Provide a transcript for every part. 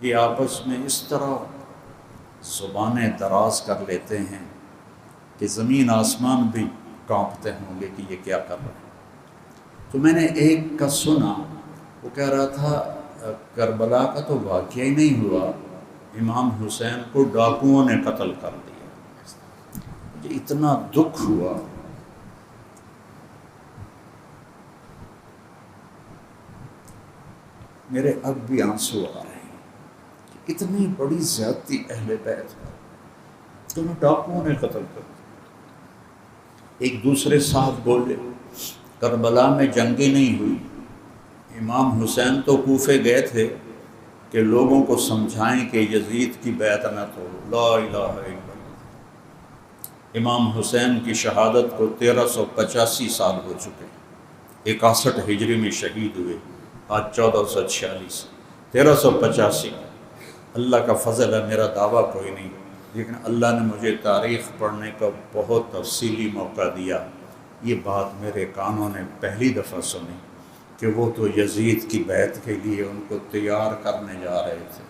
یہ آپس میں اس طرح زبانیں دراز کر لیتے ہیں کہ زمین آسمان بھی کانپتے ہوں گے کہ یہ کیا کر رہے ہیں۔ تو میں نے ایک کا سنا، وہ کہہ رہا تھا کربلا کا تو واقعہ ہی نہیں ہوا، امام حسین کو ڈاکوؤں نے قتل کر دیا۔ مجھے اتنا دکھ ہوا، میرے اب بھی آنسو آ رہے ہیں کہ اتنی بڑی زیادتی اہل بیت تو ڈاکوؤں نے قتل کر دیا۔ ایک دوسرے صاحب بولے کربلا میں جنگی نہیں ہوئی، امام حسین تو کوفے گئے تھے کہ لوگوں کو سمجھائیں کہ یزید کی بیعت نہ توڑو، لا الہ الا اللہ۔ امام حسین کی شہادت کو 1385 سال ہو چکے، 61 ہجری میں شہید ہوئے، آج 1446، 1385۔ اللہ کا فضل ہے، میرا دعویٰ کوئی نہیں، لیکن اللہ نے مجھے تاریخ پڑھنے کا بہت تفصیلی موقع دیا۔ یہ بات میرے کانوں نے پہلی دفعہ سنی کہ وہ تو یزید کی بیعت کے لیے ان کو تیار کرنے جا رہے تھے۔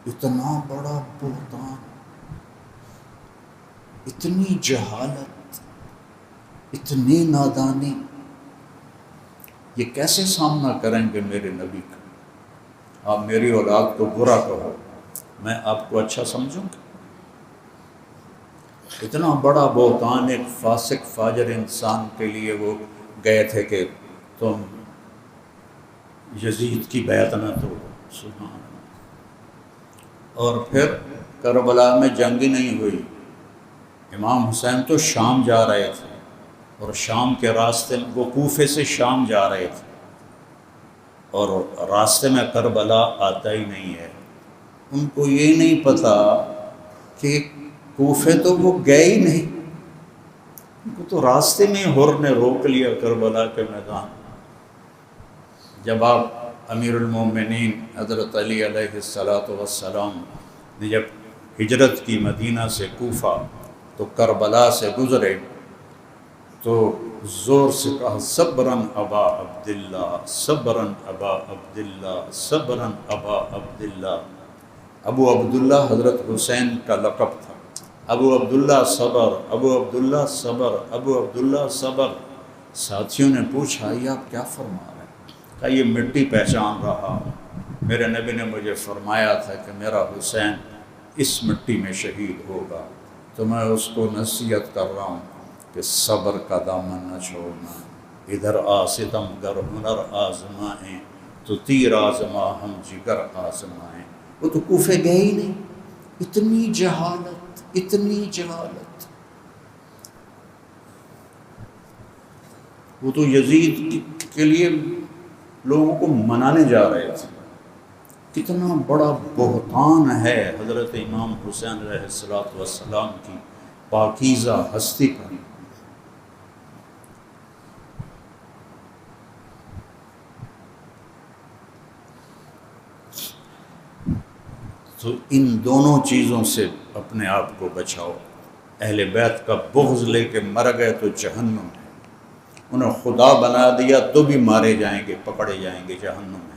اتنا بڑا بہتان، اتنی جہالت، اتنی نادانی، یہ کیسے سامنا کریں گے میرے نبی کا؟ آپ میری اولاد کو برا کہو، میں آپ کو اچھا سمجھوں گا؟ اتنا بڑا بہتان ایک فاسق فاجر انسان کے لیے وہ گئے تھے کہ تم یزید کی بیعت نہ توڑو، سبحان اللہ۔ اور پھر کربلا میں جنگ ہی نہیں ہوئی، امام حسین تو شام جا رہے تھے، اور شام کے راستے وہ کوفے سے شام جا رہے تھے، اور راستے میں کربلا آتا ہی نہیں ہے۔ ان کو یہ نہیں پتا کہ کوفے تو وہ گئے ہی نہیں، ان کو تو راستے میں حر نے روک لیا کربلا کے میدان۔ جب آپ امیر المومنین حضرت علی علیہ السلام نے جب ہجرت کی مدینہ سے کوفہ تو کربلا سے گزرے تو زور سے کہا صبراً ابا عبداللہ، صبراً ابا عبداللہ، صبراً ابا عبداللہ۔ ابو عبداللہ حضرت حسین کا لقب تھا، ابو عبداللہ صبر، ابو عبداللہ صبر، ابو عبداللہ صبر۔ ساتھیوں نے پوچھا یہ آپ کیا فرما رہے ہیں؟ کہا یہ مٹی پہچان رہا، میرے نبی نے مجھے فرمایا تھا کہ میرا حسین اس مٹی میں شہید ہوگا، تو میں اس کو نصیحت کر رہا ہوں کہ صبر کا دامن نہ چھوڑنا، ادھر آ ستم گر ہنر آزمائیں تو تیر آزما ہم جگر آزمائیں۔ وہ تو کوفے گئے ہی نہیں، اتنی جہالت، اتنی جہالت۔ وہ تو یزید کے لیے لوگوں کو منانے جا رہے تھے۔ کتنا بڑا بہتان ہے حضرت امام حسین علیہ السلام کی پاکیزہ ہستی پر۔ تو ان دونوں چیزوں سے اپنے آپ کو بچاؤ۔ اہل بیت کا بغض لے کے مر گئے تو جہنم ہے، انہیں خدا بنا دیا تو بھی مارے جائیں گے، پکڑے جائیں گے جہنم ہے۔